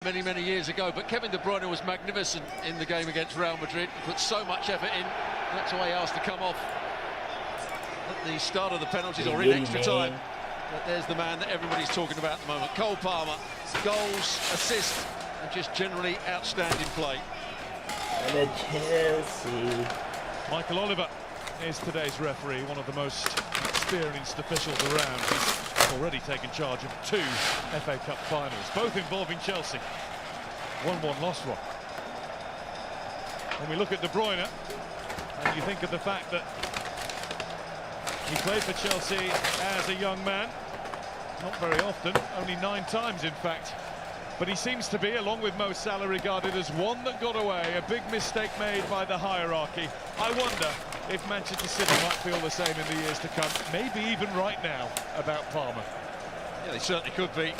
many, many years ago, but Kevin De Bruyne was magnificent in the game against Real Madrid. He put so much effort in. That's why he asked to come off at the start of the penalties or in extra time. But there's the man that everybody's talking about at the moment. Cole Palmer, goals, assists, and just generally outstanding play. And then Chelsea. Michael Oliver is today's referee, one of the most experienced officials around. He's already taken charge of 2 FA Cup finals, both involving Chelsea. 1-1 lost one. When we look at De Bruyne, and you think of the fact that he played for Chelsea as a young man, not very often, only 9 times in fact. But he seems to be, along with Mo Salah, regarded as one that got away, a big mistake made by the hierarchy. I wonder if Manchester City might feel the same in the years to come, maybe even right now, about Palmer. Yeah, they certainly could be.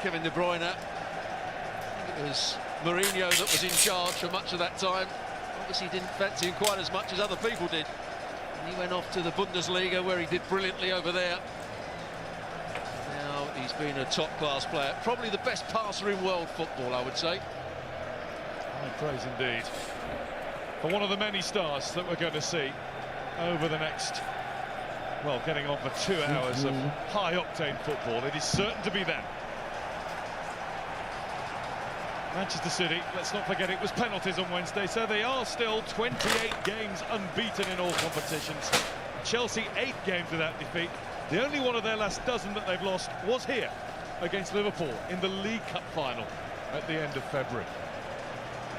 Kevin De Bruyne, I think it was Mourinho that was in charge for much of that time. Obviously didn't fancy him quite as much as other people did. And he went off to the Bundesliga, where he did brilliantly over there. Now he's been a top-class player, probably the best passer in world football, I would say. High praise indeed for one of the many stars that we're going to see over the next, well, getting on for 2 hours of high-octane football. It is certain to be them. Manchester City, let's not forget it was penalties on Wednesday, so they are still 28 games unbeaten in all competitions. Chelsea 8 games without defeat. The only one of their last dozen that they've lost was here against Liverpool in the League Cup final at the end of February.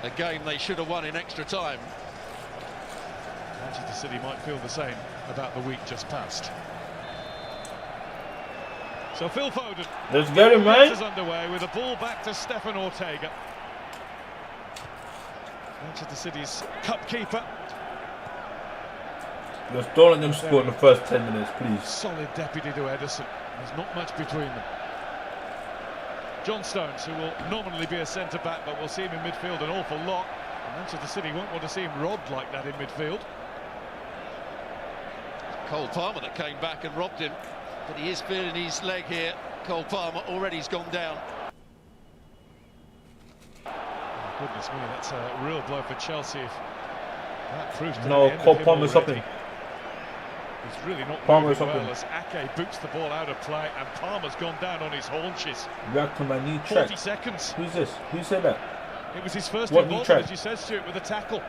A game they should have won in extra time. Manchester City might feel the same about the week just past. So Phil Foden. Let's get him, man. Is underway with a ball back to Stefan Ortega. Manchester City's cup keeper. Just don't let them score in the first 10 minutes, please. Solid deputy to Ederson. There's not much between them. John Stones, who will nominally be a centre-back, but we'll see him in midfield an awful lot. And Manchester City won't want to see him robbed like that in midfield. Cole Palmer that came back and robbed him, but he is feeling his leg here. Cole Palmer already's gone down. Oh, goodness me, that's a real blow for Chelsea. If that proves to be No, the end Cole of him Palmer's already. up in. He's really not Palmer's moving up well in. as Ake boots the ball out of play, and Palmer's gone down on his haunches. React to my new 40 track. seconds. Who's this? Who said that? It was his first What new involvement, track? as you said, Stuart, with a tackle.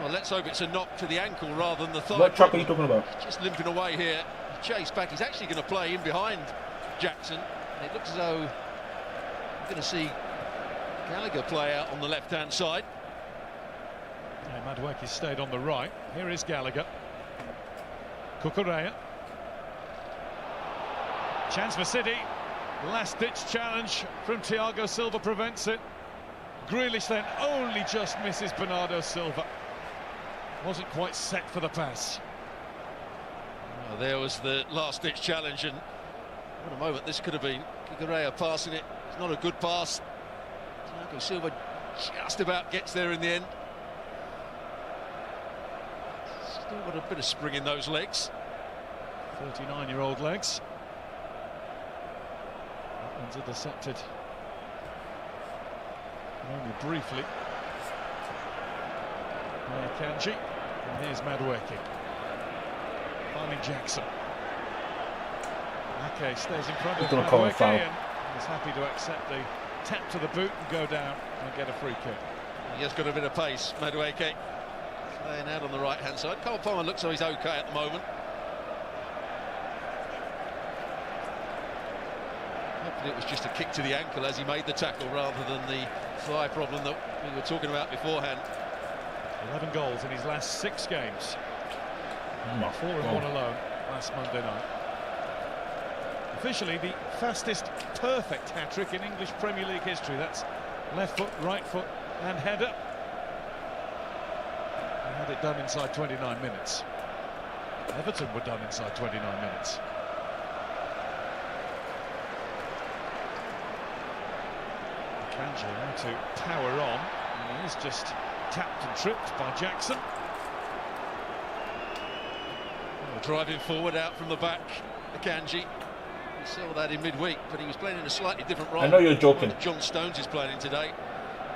Well, let's hope it's a knock to the ankle rather than the thigh. What track are you talking about? Just limping away here. Chase back. He's actually going to play in behind Jackson. And it looks as though we're going to see Gallagher play out on the left-hand side. Yeah, Madueke stayed on the right. Here is Gallagher. Cucurella. Chance for City. Last-ditch challenge from Thiago Silva prevents it. Grealish then only just misses Bernardo Silva. Wasn't quite set for the pass. Well, there was the last-ditch challenge, and what a moment this could have been. Cucurella passing it. It's not a good pass. Thiago Silva just about gets there in the end. Still got a bit of spring in those legs. 39-year-old legs. That one's intercepted only briefly by Kanji. And here's Madueke. Finding Jackson. Ake stays in front of Madueke and is happy to accept the tap to the boot and go down and get a free kick. He has got a bit of pace, Madueke. Playing out on the right-hand side. Cole Palmer looks like he's okay at the moment. Hopefully it was just a kick to the ankle as he made the tackle rather than the thigh problem that we were talking about beforehand. 11 goals in his last 6 games. 4 and 1 alone last Monday night. Officially the fastest perfect hat-trick in English Premier League history. That's left foot, right foot and header. He had it done inside 29 minutes. Everton were done inside 29 minutes. Kanji now to power on. And he is just tapped and tripped by Jackson. Well, driving forward out from the back, Akanji. saw that in midweek, but he was playing in a slightly different role. I know you're joking. John Stones is playing in today.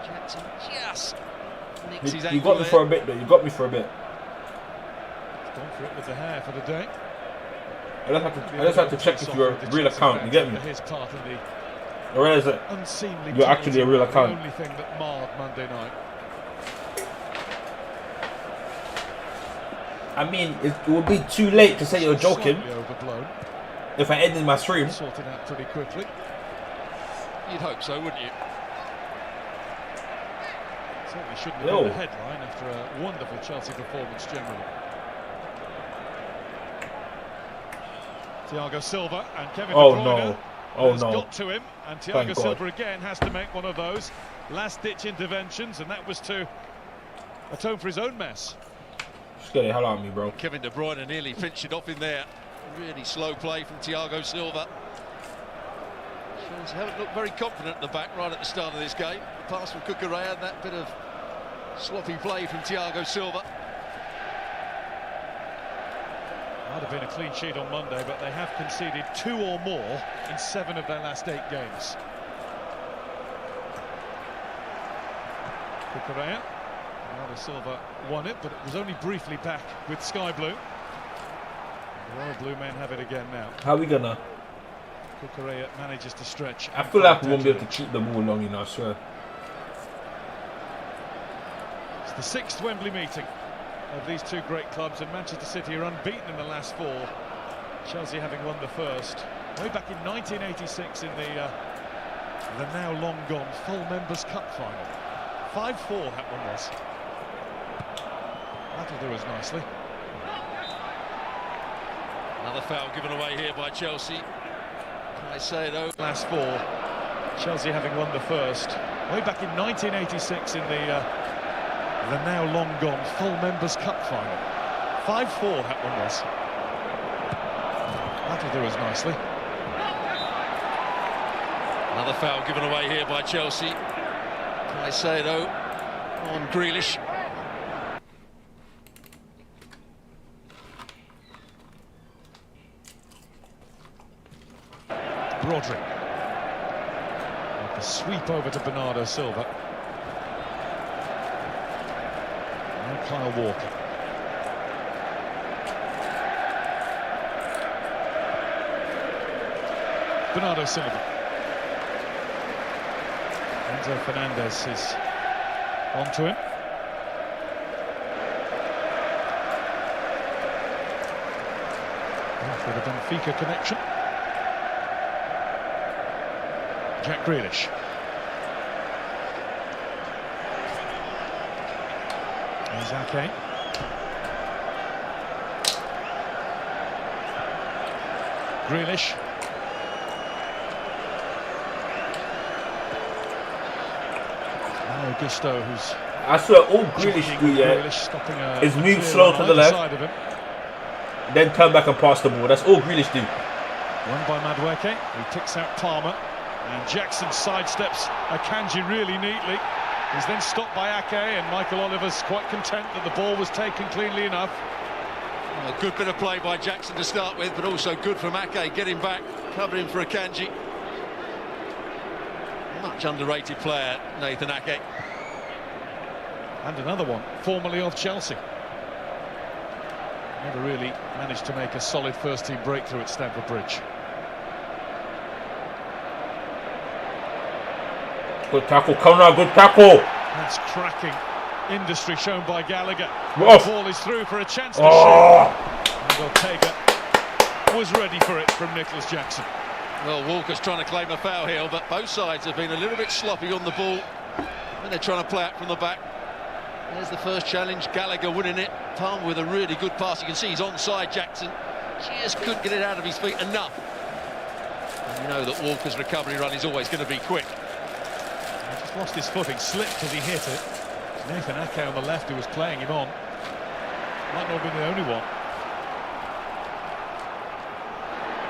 Jackson just nicks his You ankle got me for a bit, though. You got me for a bit. Gone for it with the hair for the day. I just have to check if you're a real account. You get me? His part in the Or is it? unseemly You're actually a real penalty, account. the only thing that marred Monday night. I mean, it would be too late to say you're joking Slightly overblown. if I ended my stream. Sorted out pretty quickly. You'd hope so, wouldn't you? Certainly shouldn't have been the headline after a wonderful Chelsea performance generally. Thiago Silva and Kevin De Bruyne has got to him, and Thiago Silva again has to make one of those last-ditch interventions, and that was to atone for his own mess. Scared the hell out of me, bro. Kevin De Bruyne nearly pinched it off in there. Really slow play from Thiago Silva. Chelsea haven't looked very confident at the back right at the start of this game. The pass from Cucurella and that bit of sloppy play from Thiago Silva. Might have been a clean sheet on Monday, but they have conceded 2 or more in 7 of their last 8 games. Cucurella. Bernardo Silva won it, but it was only briefly back with Sky Blue. The Royal Blue men have it again now. How are we gonna? Cucurella manages to stretch. I feel like we won't be able to keep the ball long enough, I swear. It's the 6th Wembley meeting of these two great clubs, and Manchester City are unbeaten in the last 4. Chelsea having won the first way back in 1986 in the now long gone full Members' Cup final. 5-4 that one was. That'll do us nicely. Another foul given away here by Chelsea. Caicedo. Last 4. Chelsea having won the first way back in 1986 in the now long gone full Members' Cup final. 5-4 that one was. That'll do us nicely. Another foul given away here by Chelsea. Caicedo on Grealish. Rodri. Like a sweep over to Bernardo Silva. Now Kyle Walker. Bernardo Silva. Enzo Fernandez is onto him. For the Benfica connection. Jack Grealish. There's Ake. Grealish. Now Augusto, who's... I swear, all Grealish do, is move slow to the left, then turn back and pass the ball. That's all Grealish do. Won by Madueke, who picks out Palmer. And Jackson sidesteps Akanji really neatly. He's then stopped by Ake, and Michael Oliver's quite content that the ball was taken cleanly enough. Well, a good bit of play by Jackson to start with, but also good from Ake, getting back, covering for Akanji. Much underrated player, Nathan Ake. And another one, formerly of Chelsea. Never really managed to make a solid first-team breakthrough at Stamford Bridge. Good tackle, Conrad, good tackle. That's cracking industry shown by Gallagher. Oh. The ball is through for a chance to shoot. And Ortega was ready for it from Nicholas Jackson. Well, Walker's trying to claim a foul here, but both sides have been a little bit sloppy on the ball when they're trying to play it from the back. There's the first challenge, Gallagher winning it. Palmer with a really good pass. You can see he's onside Jackson. Just couldn't get it out of his feet enough. And you know that Walker's recovery run is always going to be quick. He just lost his footing, slipped as he hit it. Nathan Ake on the left who was playing him on. Might not have been the only one.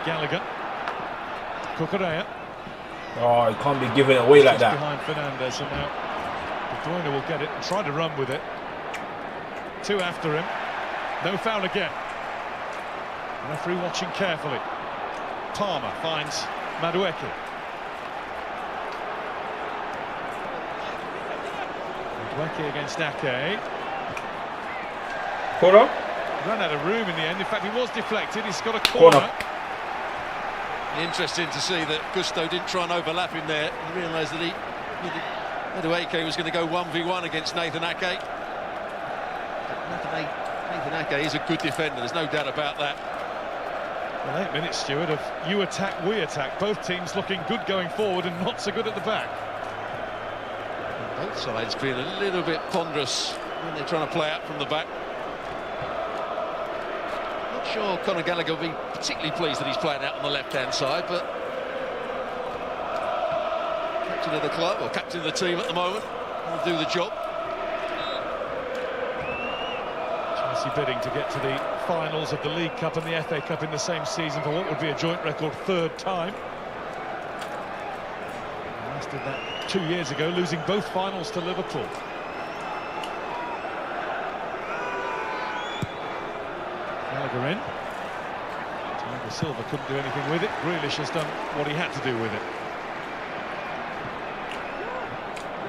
Gallagher. Cucurella. Oh, he can't be giving it away like that. Behind Fernandez, and now De Bruyne will get it and try to run with it. 2 after him. No foul again. Referee watching carefully. Palmer finds Madueke. Madueke against Ake. Corner. Ran out of room in the end. In fact, he was deflected. He's got a corner. Interesting to see that Gusto didn't try and overlap him there. He realised that Madueke was going to go 1v1 against Nathan Ake. Nathan Ake is a good defender, there's no doubt about that. Well, 8 minutes, Stuart, of you attack, we attack. Both teams looking good going forward and not so good at the back. Both sides being a little bit ponderous when they're trying to play out from the back. Not sure Conor Gallagher will be particularly pleased that he's playing out on the left-hand side, but captain of the club, or captain of the team at the moment, will do the job. Chelsea bidding to get to the finals of the League Cup and the FA Cup in the same season for what would be a joint record 3rd time. Last did that 2 years ago, losing both finals to Liverpool. Gallagher in. Thiago Silva couldn't do anything with it. Grealish has done what he had to do with it.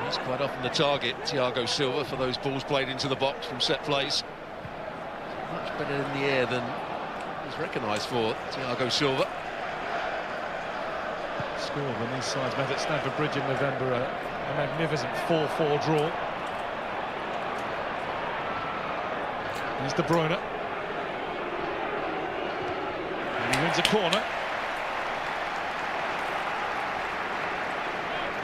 He's quite often the target, Thiago Silva, for those balls played into the box from set plays. Much better in the air than is recognised for Thiago Silva. Scored when these sides met at Stamford Bridge in November, a magnificent 4-4 draw. Here's De Bruyne. And he wins a corner.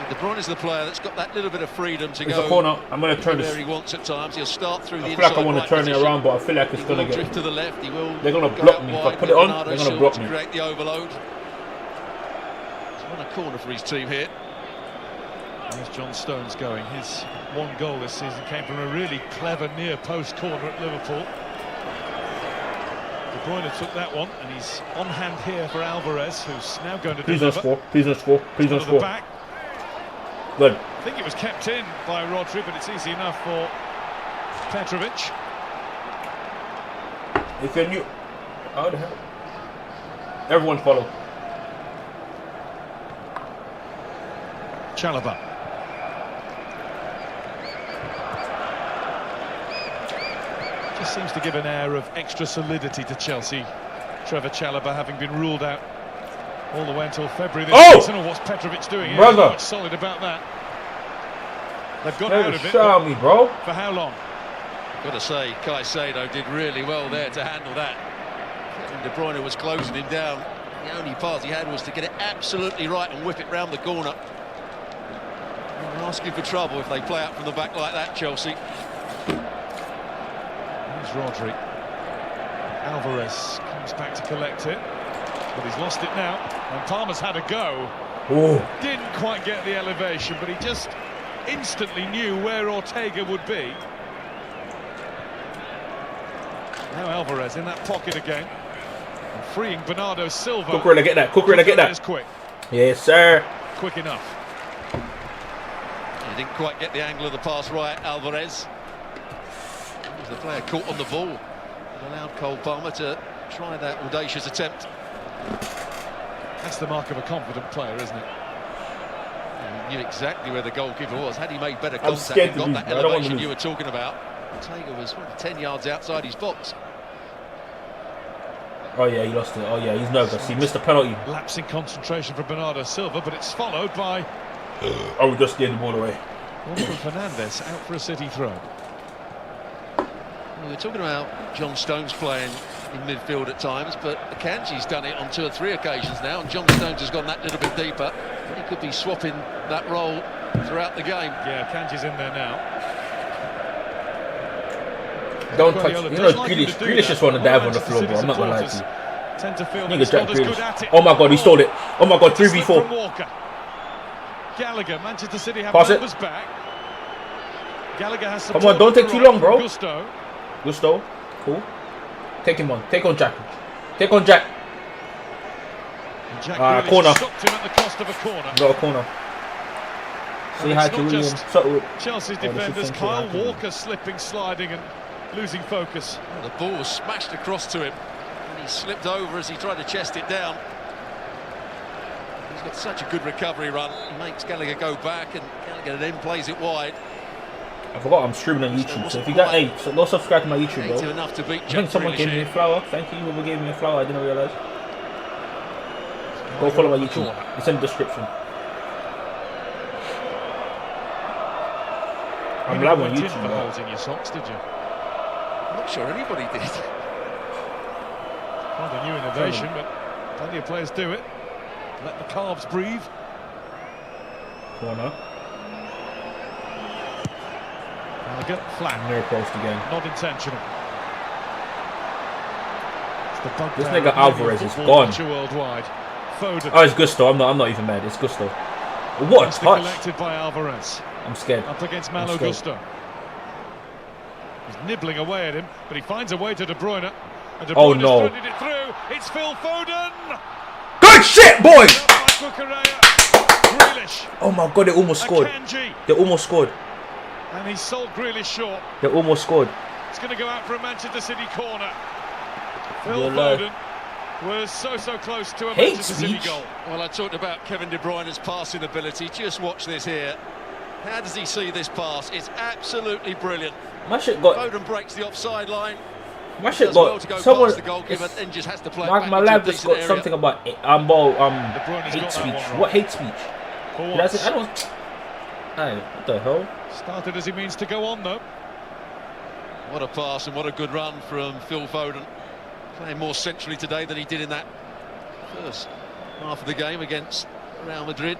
De Bruyne is the player that's got that little bit of freedom to There's go a corner. I'm going to turn this. where he wants at times. He'll start through the I feel inside. like I want to turn it around, but I feel like it's going to get. Drift to the left. He will. They're going to go block out me. If wide I put it on, Bernardo they're going to Silva block to me. create the overload. He's won a corner for his team here. There's John Stones going. His 1 goal this season came from a really clever near post corner at Liverpool. De Bruyne took that one, and he's on hand here for Alvarez, who's now going to deliver. Please don't score. Please don't score. Back. Good. I think it was kept in by Rodri, but it's easy enough for Petrovic. If you're new, how the hell? Everyone follow. Chalobah. Just seems to give an air of extra solidity to Chelsea. Trevor Chalobah having been ruled out all the way until February this season. What's Petrovic doing here? Brother. Not much solid about that. They've got out of it. Show me, bro. For how long? Got to say, Caicedo did really well there to handle that. And De Bruyne was closing him down. The only path he had was to get it absolutely right and whip it round the corner. They're asking for trouble if they play out from the back like that, Chelsea. Here's Rodri. Alvarez comes back to collect it, but he's lost it now. And Palmer's had a go. Ooh. Didn't quite get the elevation, but he just instantly knew where Ortega would be. Now Alvarez in that pocket again, and freeing Bernardo Silva. Cucurella, get that. Cucurella, get that. Quick. Yes, sir. Quick enough. He didn't quite get the angle of the pass right, Alvarez. The player caught on the ball. It allowed Cole Palmer to try that audacious attempt. That's the mark of a confident player, isn't it? He knew exactly where the goalkeeper was. Had he made better I'm contact scared and got to that lose. elevation you were talking about, Ortega was 10 yards outside his box. Oh yeah, he lost it. Oh yeah, he's nervous. He missed a penalty. Lapsing concentration for Bernardo Silva, but it's followed by... Oh, we just gave the ball away. Wilfred Fernandez out for a City throw. We were talking about John Stones playing in midfield at times, but Akanji's done it on 2 or 3 occasions now, and John Stones has gone that little bit deeper. He could be swapping that role throughout the game. Yeah, Akanji's in there now. Don't touch. You know, Grealish just want to dive on the floor, bro. I'm not gonna lie to you. Tend to feel Nigga Jack Grealish. Oh my God, he stole it. Oh my God, 3v4. Gallagher, Manchester City have Pass it. numbers back. Gallagher has Come on, don't take too long, bro. Gusto. Cool. Take him on. Take on Jack. Take on Jack. Jack corner. Stopped him at the cost of a corner. Got a corner. See how to William. Chelsea's defenders, Kyle Walker slipping, sliding and losing focus. The ball was smashed across to him, and he slipped over as he tried to chest it down. He's got such a good recovery run. He makes Gallagher go back, and Gallagher then plays it wide. I forgot I'm streaming on YouTube, so if you got, hey, so go subscribe to my YouTube, bro. Enough to beat I think someone gave me a flower. Thank you, whoever gave me a flower. I didn't realise. Go follow my YouTube. It's in the description. I'm live on YouTube. For holes in your socks, did you? I'm not sure anybody did. Not a new innovation, but plenty of players do it. Let the calves breathe. Corner. Flat. Near post again. Not intentional. This nigga Alvarez is gone. Worldwide. Foden. Oh, it's Gusto. I'm not even mad. It's Gusto. What a touch! Collected by Alvarez. I'm scared. Up against Malo Gusto. He's nibbling away at him, but he finds a way to De Bruyne. And De Bruyne threaded it through. It's Phil Foden. Good shit, boy! Oh my god, they almost scored. They almost scored. And he sold Grealish short. They almost scored. It's going to go out for a Manchester City corner. Phil Foden was so close to a Manchester City goal. Well, I talked about Kevin De Bruyne's passing ability. Just watch this here. How does he see this pass? It's absolutely brilliant. My shit got. Foden breaks the offside line. My shit got. Someone. The goalkeeper then just has to play. My lab just got something about hate speech. What hate speech? I don't. Hey, what the hell? Started as he means to go on, though. What a pass and what a good run from Phil Foden. Playing more centrally today than he did in that first half of the game against Real Madrid.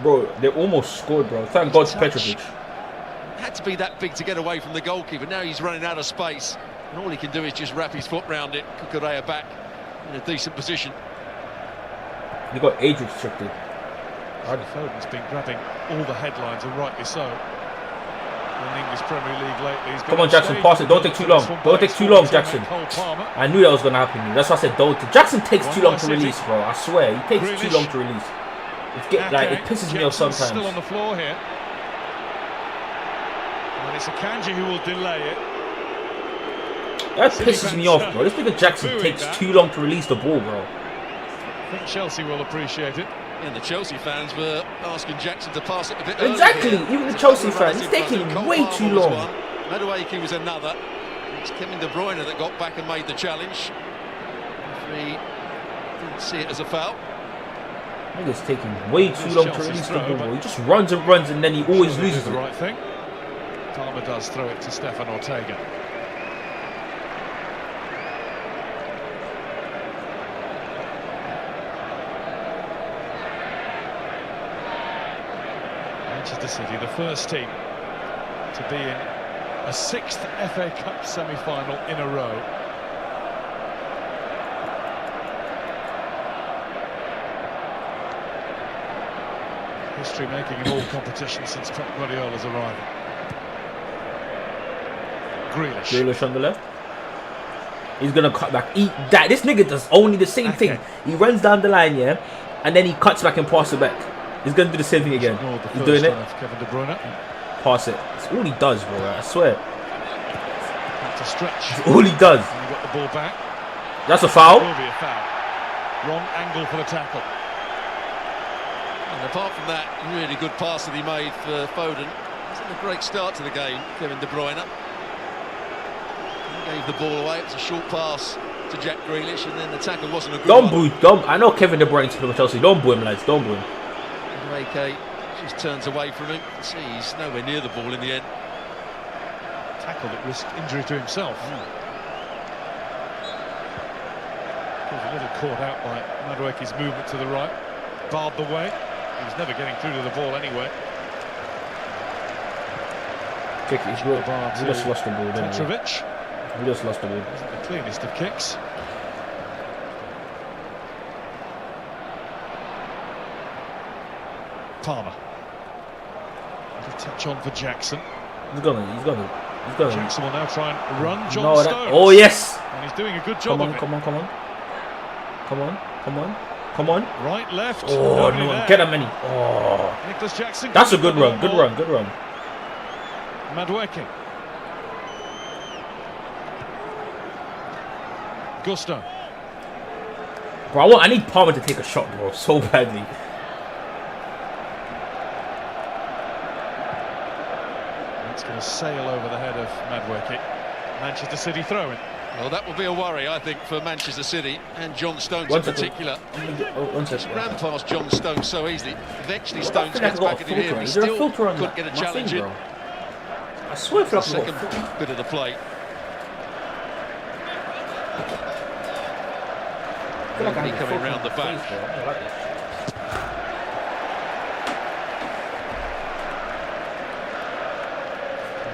Bro, they almost scored, bro. Thank God Petrovic. Had to be that big to get away from the goalkeeper. Now he's running out of space. And all he can do is just wrap his foot round it. Cucurella back in a decent position. He got age restricted. Foden's been grabbing all the headlines, and rightly so. In the English Premier League lately. Come on, Jackson, pass it. Don't take too long. Don't take too long, Jackson. I knew that was going to happen. That's why I said don't. Jackson takes too long to release, bro. I swear, he takes too long to release. It pisses me off sometimes. Still on the floor here. And it's Akanji who will delay it. That pisses me off, bro. This nigga Jackson takes too long to release the ball, bro. I think Chelsea will appreciate it. And the Chelsea fans were asking Jackson to pass it a bit earlier. Exactly, even the Chelsea fans. He's taking way too long. Madueke was another. It's Kevin De Bruyne that got back and made the challenge. He didn't see it as a foul. Nigga's taking way too long to release the ball, bro. He just runs and then he always loses it. Right thing. Palmer does throw it to Stefan Ortega. Manchester City, the first team to be in a 6th FA Cup semi-final in a row. History making in all competitions since Pep Guardiola's arrival. Grealish on the left. He's gonna cut back. This nigga does only the same thing. He runs down the line, yeah, and then he cuts back and passes it back. He's going to do the same thing again. He's doing it. Kevin De Bruyne. Pass it. That's all he does, bro. I swear. That's a stretch. That's all he does. And he got the ball back. That's a foul. It will be a foul. Wrong angle for the tackle. And apart from that really good pass that he made for Foden, he's had a great start to the game, Kevin De Bruyne. He gave the ball away. It was a short pass to Jack Grealish, and then the tackle wasn't a good one. I know Kevin De Bruyne's playing for Chelsea. Don't boo him, lads. Don't boo him. AK just turns away from him. See, he's nowhere near the ball in the end. Tackle that risked injury to himself. He was a little caught out by Madueke's movement to the right. Barred the way. He was never getting through to the ball anyway. He just lost the ball, didn't he? Petrovic. He just lost the ball. Wasn't the cleanest of kicks. Palmer. Little touch on for Jackson. He's gonna. Jackson will now try and run John Stones. Oh yes! And he's doing a good job of it. Come on. Right, left. Oh no! Get him, Manny. Oh. Nicholas Jackson. That's a good run. Good run. Madueke. Gusto. Bro, I need Palmer to take a shot, bro, so badly. It's going to sail over the head of Madweke. Manchester City throw-in. Well, that will be a worry, I think, for Manchester City and John Stones in particular. Just ran past John Stones so easily. Eventually, Stones gets back into here. He still couldn't get a challenge in. I swear for the second bit of the play. Really coming round the back.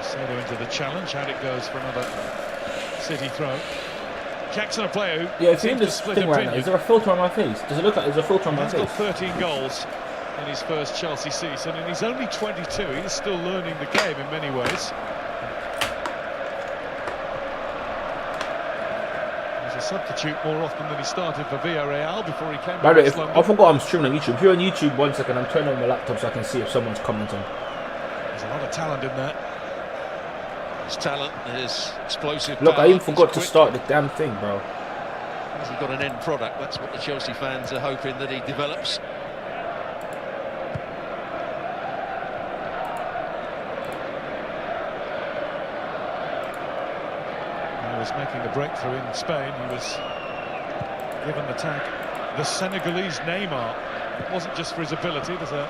Soto into the challenge. How it goes for another City throw. Jackson, a player who if you're in this thing right now, is there a filter on my face? Does it look like there's a filter on my face? He's got 13 goals in his first Chelsea season, and he's only 22. He's still learning the game in many ways. He's a substitute more often than he started for Villarreal before he came. By the way, I forgot I'm streaming on YouTube. If you're on YouTube, 1 second, I'm turning on my laptop so I can see if someone's commenting. There's a lot of talent in there. His talent, his explosive Look, power, I even forgot to start the damn thing, bro. Has he got an end product? That's what the Chelsea fans are hoping that he develops. He was making a breakthrough in Spain. He was given the tag the Senegalese Neymar. It wasn't just for his ability, there's a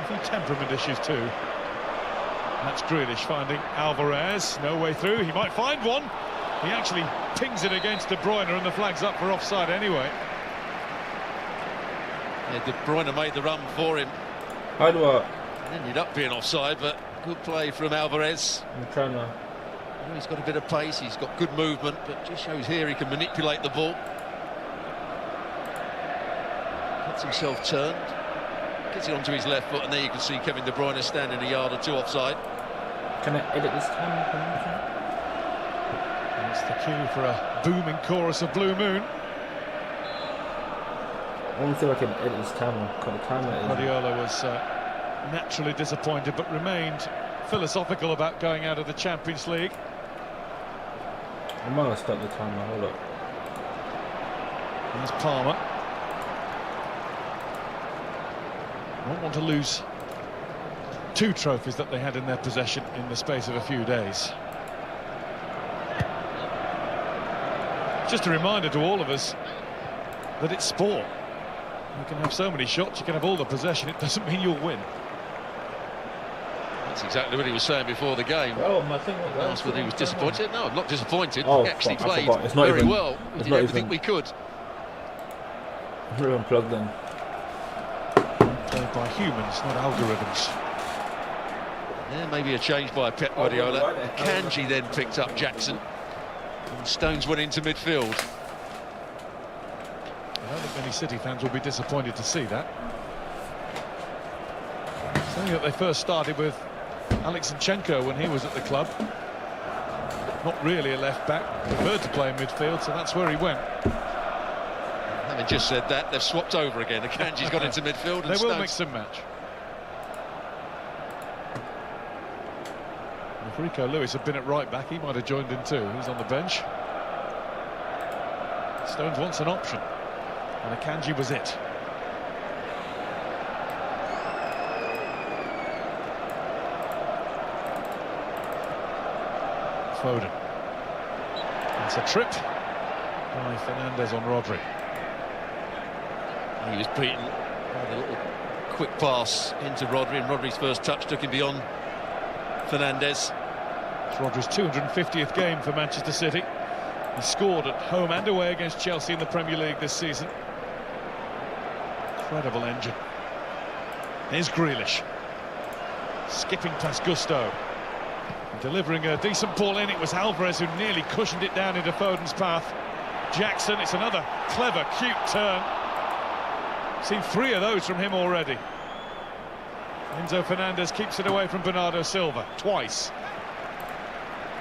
few temperament issues too. That's Grealish finding Alvarez, no way through, he might find one. He actually pings it against De Bruyne and the flag's up for offside anyway. Yeah, De Bruyne made the run for him. How do I... Ended up being offside, but good play from Alvarez. I'm trying to... He's got a bit of pace, he's got good movement, but just shows here he can manipulate the ball. Gets himself turned. Gets it onto his left foot, and there you can see Kevin De Bruyne standing a yard or two offside. Can I edit this time? It's the cue for a booming chorus of Blue Moon. I want to see if I can edit this timer. Cut the timer. Guardiola was naturally disappointed, but remained philosophical about going out of the Champions League. I might have start the timer. Hold up. Here's Palmer. Won't want to lose 2 trophies that they had in their possession in the space of a few days. Just a reminder to all of us that it's sport. You can have so many shots, you can have all the possession, it doesn't mean you'll win. That's exactly what he was saying before the game. Oh, my thing was asked whether he was disappointed. No, I'm not disappointed. Oh, we actually fuck, played very well. We did everything we could. We're unplugged then. Played by humans, not algorithms. Yeah, maybe a change by Pep Guardiola. Kanji then picked up Jackson. And Stones went into midfield. I don't think many City fans will be disappointed to see that. Something that they first started with Alex Zinchenko when he was at the club. Not really a left-back, preferred to play in midfield, so that's where he went. Having just said that, they've swapped over again. Akanji's got into midfield. And they will mix and match. If Rico Lewis had been at right-back, he might have joined in too. He's on the bench. Stones wants an option, and Akanji was it. Foden. It's a trip by Fernandes on Rodri. He was beaten by the little quick pass into Rodri, and Rodri's first touch took him beyond Fernandes. It's Rodri's 250th game for Manchester City. He scored at home and away against Chelsea in the Premier League this season. Incredible engine. Here's Grealish. Skipping past Gusto. Delivering a decent ball in. It was Alvarez who nearly cushioned it down into Foden's path. Jackson, it's another clever, cute turn. Seen 3 of those from him already. Enzo Fernandez keeps it away from Bernardo Silva twice.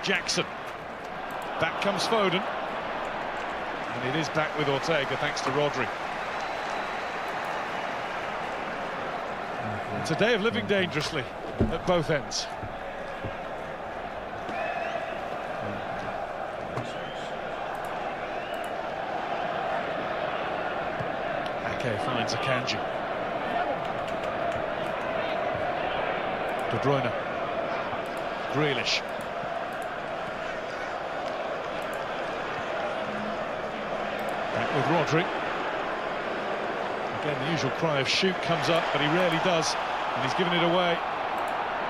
Jackson. Back comes Foden. And it is back with Ortega thanks to Rodri. It's a day of living dangerously at both ends. Ake finds Akanji. De Bruyne. Grealish. Back with Rodri. Again, the usual cry of shoot comes up, but he rarely does, and he's given it away.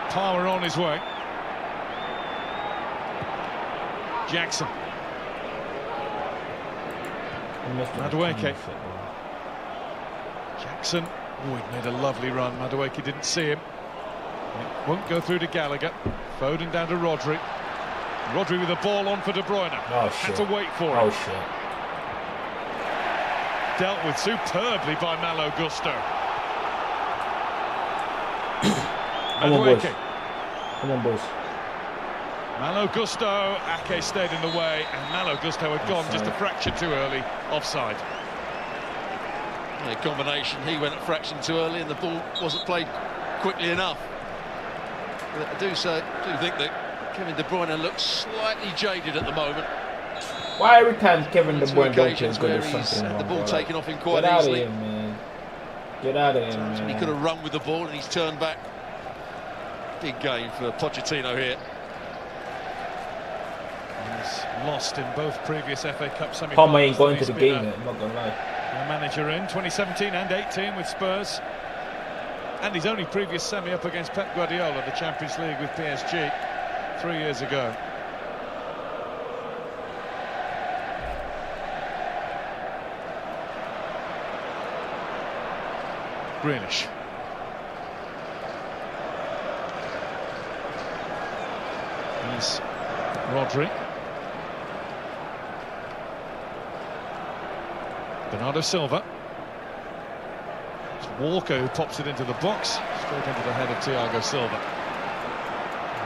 Power on his way. Jackson. Madueke. Jackson. Oh, he made a lovely run. Madueke didn't see him. It won't go through to Gallagher. Foden down to Rodri. Rodri with the ball on for De Bruyne. Oh, Had shit. to wait for Oh, him. shit. Dealt with superbly by Malo Gusto. Come on, boys. Madueke. Come on, boys. Malo Gusto. Ake stayed in the way, and Malo Gusto had gone just a fraction too early. Offside. Yeah, combination. He went a fraction too early, and the ball wasn't played quickly enough. But I do think that Kevin De Bruyne looks slightly jaded at the moment. Why every time Kevin De Two Bruyne don't play occasions good where or he's something had the wrong, ball bro? taken off him quite Get out of easily. here, man. Get out of here, Times when he man. could have run with the ball and he's turned back. Big game for Pochettino here. He's lost in both previous FA Cup semi-finals. Palmer ain't going to He's the been game yet, I'm not gonna lie. a manager in 2017 and 18 with Spurs. And his only previous semi up against Pep Guardiola, the Champions League with PSG 3 years ago. Grealish. Here's Rodri. Bernardo Silva. It's Walker who pops it into the box, straight into the head of Thiago Silva.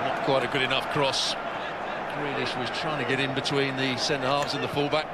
Not quite a good enough cross. Grealish was trying to get in between the centre halves and the fullback.